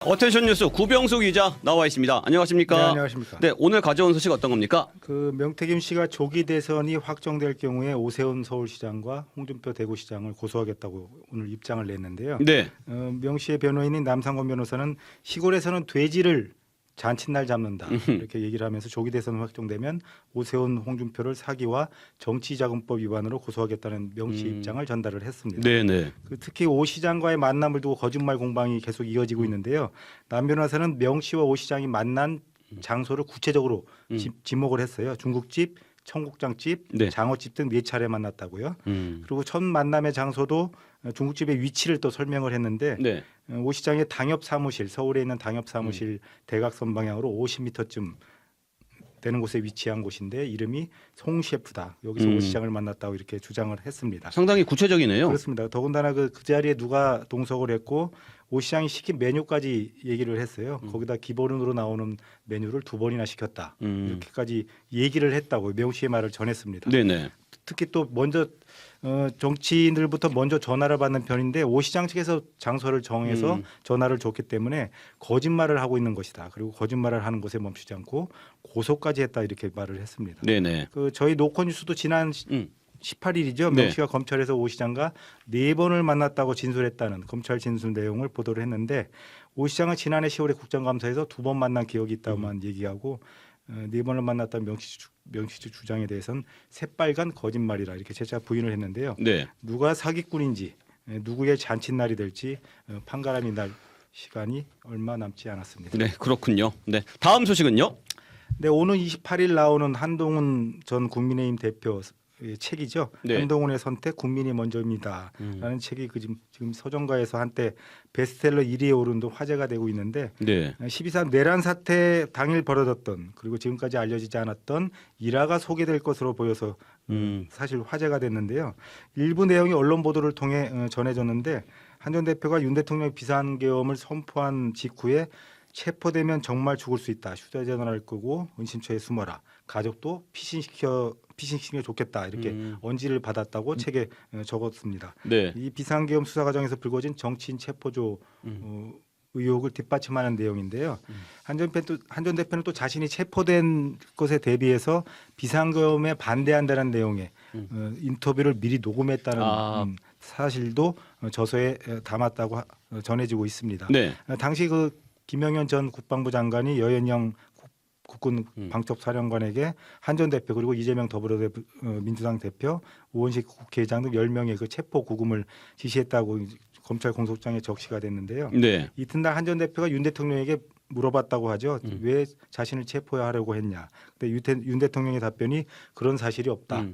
어텐션 뉴스 구병수 기자 나와 있습니다. 안녕하십니까? 네, 안녕하십니까? 네, 오늘 가져온 소식 어떤 겁니까? 그 명태균 씨가 조기 대선이 확정될 경우에 오세훈 서울시장과 홍준표 대구시장을 고소하겠다고 오늘 입장을 냈는데요. 네. 명 씨의 변호인인 남상권 변호사는 시골에서는 돼지를 잔칫날 잡는다 이렇게 얘기를 하면서 조기 대선 확정되면 오세훈, 홍준표를 사기와 정치자금법 위반으로 고소하겠다는 명 씨 입장을 전달을 했습니다. 네네. 특히 오 시장과의 만남을 두고 거짓말 공방이 계속 이어지고 있는데요. 남 변호사는 명 씨와 오 시장이 만난 장소를 구체적으로 지목을 했어요. 중국집, 청국장집, 네. 장어집 등 4차례 만났다고요. 그리고 첫 만남의 장소도 중국집의 위치를 또 설명을 했는데 네. 오 시장의 당협 사무실, 서울에 있는 당협 사무실 대각선 방향으로 50m쯤 되는 곳에 위치한 곳인데 이름이 송 셰프다. 여기서 오 시장을 만났다고 이렇게 주장을 했습니다. 상당히 구체적이네요. 그렇습니다. 더군다나 그 자리에 누가 동석을 했고 오 시장이 시킨 메뉴까지 얘기를 했어요. 거기다 기본으로 나오는 메뉴를 2번이나 시켰다. 이렇게까지 얘기를 했다고 명 씨의 말을 전했습니다. 네네. 특히 또 먼저 정치인들부터 먼저 전화를 받는 편인데 오 시장 측에서 장소를 정해서 전화를 줬기 때문에 거짓말을 하고 있는 것이다. 그리고 거짓말을 하는 것에 멈추지 않고 고소까지 했다 이렇게 말을 했습니다. 네네. 저희 노컷뉴스도 지난 18일이죠. 네. 명 씨가 검찰에서 오 시장과 4번을 만났다고 진술했다는 검찰 진술 내용을 보도를 했는데 오 시장은 지난해 10월에 국정감사에서 2번 만난 기억이 있다고만 얘기하고 4번을 만났다는 명 씨 주장에 대해서는 새빨간 거짓말이라 이렇게 재차 부인을 했는데요. 네. 누가 사기꾼인지 누구의 잔칫날이 될지 판가름이 날 시간이 얼마 남지 않았습니다. 네, 그렇군요. 네. 다음 소식은요? 네, 오는 28일 나오는 한동훈 전 국민의힘 대표 책이죠. 네. 한동훈의 선택 국민이 먼저입니다라는 책이 지금 서점가에서 한때 베스트셀러 1위에 오른 등 화제가 되고 있는데 네. 12.3 내란 사태 당일 벌어졌던 그리고 지금까지 알려지지 않았던 일화가 소개될 것으로 보여서 사실 화제가 됐는데요. 일부 내용이 언론 보도를 통해 전해졌는데 한 전 대표가 윤 대통령의 비상계엄을 선포한 직후에 체포되면 정말 죽을 수 있다. 휴대전화를 끄고 은신처에 숨어라. 가족도 피신시켜 좋겠다. 이렇게 언지를 받았다고 책에 적었습니다. 네. 이 비상계엄 수사 과정에서 불거진 정치인 체포조 의혹을 뒷받침하는 내용인데요. 한 전 대표는 또 자신이 체포된 것에 대비해서 비상계엄에 반대한다는 내용의 인터뷰를 미리 녹음했다는 사실도 저서에 담았다고 전해지고 있습니다. 네. 당시 김영현 전 국방부 장관이 여현영 국군 방첩사령관에게 한 전 대표 그리고 이재명 민주당 대표 우원식 국회의장 등 10명의 그 체포 구금을 지시했다고 검찰 공소장에 적시가 됐는데요. 네. 이튿날 한 전 대표가 윤 대통령에게 물어봤다고 하죠. 왜 자신을 체포하려고 했냐. 근데 윤 대통령의 답변이 그런 사실이 없다.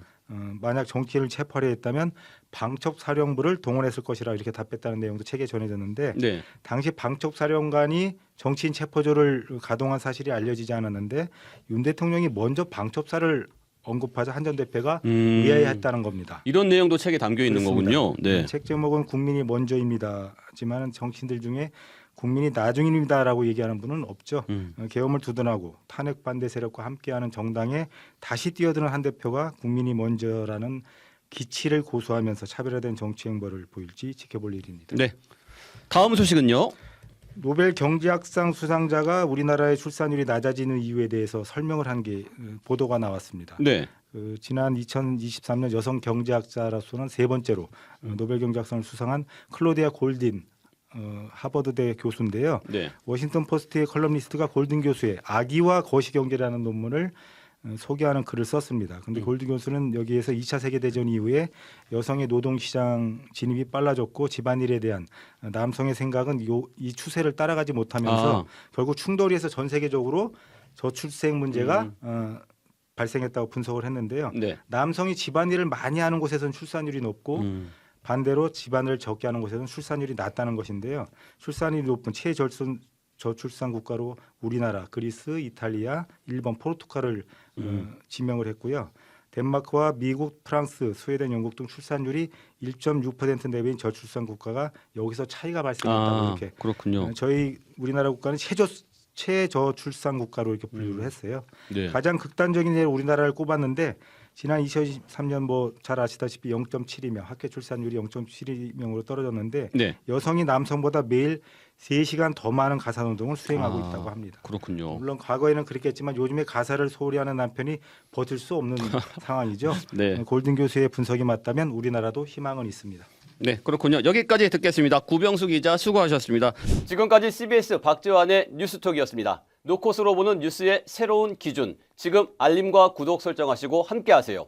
만약 정치인을 체포하려 했다면 방첩사령부를 동원했을 것이라 이렇게 답했다는 내용도 책에 전해졌는데 네. 당시 방첩사령관이 정치인 체포조를 가동한 사실이 알려지지 않았는데 윤 대통령이 먼저 방첩사를 언급하자 한 전 대표가 의아해했다는 겁니다. 이런 내용도 책에 담겨 있는 그렇습니다. 거군요. 네. 책 제목은 국민이 먼저입니다. 하지만 정치인들 중에 국민이 나중입니다라고 얘기하는 분은 없죠. 계엄을 두둔하고 탄핵 반대 세력과 함께하는 정당에 다시 뛰어드는 한 대표가 국민이 먼저라는 기치를 고수하면서 차별화된 정치 행보를 보일지 지켜볼 일입니다. 네. 다음 소식은요? 노벨 경제학상 수상자가 우리나라의 출산율이 낮아지는 이유에 대해서 설명을 한 게 보도가 나왔습니다. 네. 지난 2023년 여성 경제학자로서는 3번째로 노벨 경제학상을 수상한 클로디아 골딘 하버드대 교수인데요. 네. 워싱턴 포스트의 컬럼니스트가 골든 교수의 아기와 거시경제라는 논문을 소개하는 글을 썼습니다. 그런데 골든 교수는 여기에서 2차 세계대전 이후에 여성의 노동시장 진입이 빨라졌고 집안일에 대한 남성의 생각은 이 추세를 따라가지 못하면서 결국 충돌이 해서 전 세계적으로 저출생 문제가 발생했다고 분석을 했는데요. 네. 남성이 집안일을 많이 하는 곳에서는 출산율이 높고 반대로 집안을 적게 하는 곳에서는 출산율이 낮다는 것인데요. 출산율이 높은 저출산 국가로 우리나라, 그리스, 이탈리아, 일본, 포르투갈을 지명을 했고요. 덴마크와 미국, 프랑스, 스웨덴, 영국 등 출산율이 1.6% 내외인 저출산 국가가 여기서 차이가 발생했다고 이렇게. 그렇군요. 저희 우리나라 국가는 최저출산 국가로 이렇게 분류를 했어요. 네. 가장 극단적인 예로 우리나라를 꼽았는데 지난 2023년 잘 아시다시피 0.7이며 학교 출산율이 0.7명으로 떨어졌는데 네. 여성이 남성보다 매일 3시간 더 많은 가사 노동을 수행하고 아, 있다고 합니다. 그렇군요. 물론 과거에는 그랬겠지만 요즘에 가사를 소홀히 하는 남편이 버틸 수 없는 상황이죠. 네. 골든 교수의 분석이 맞다면 우리나라도 희망은 있습니다. 네, 그렇군요. 여기까지 듣겠습니다. 구병수 기자 수고하셨습니다. 지금까지 CBS 박지환의 뉴스톡이었습니다. 노컷으로 보는 뉴스의 새로운 기준. 지금 알림과 구독 설정하시고 함께하세요.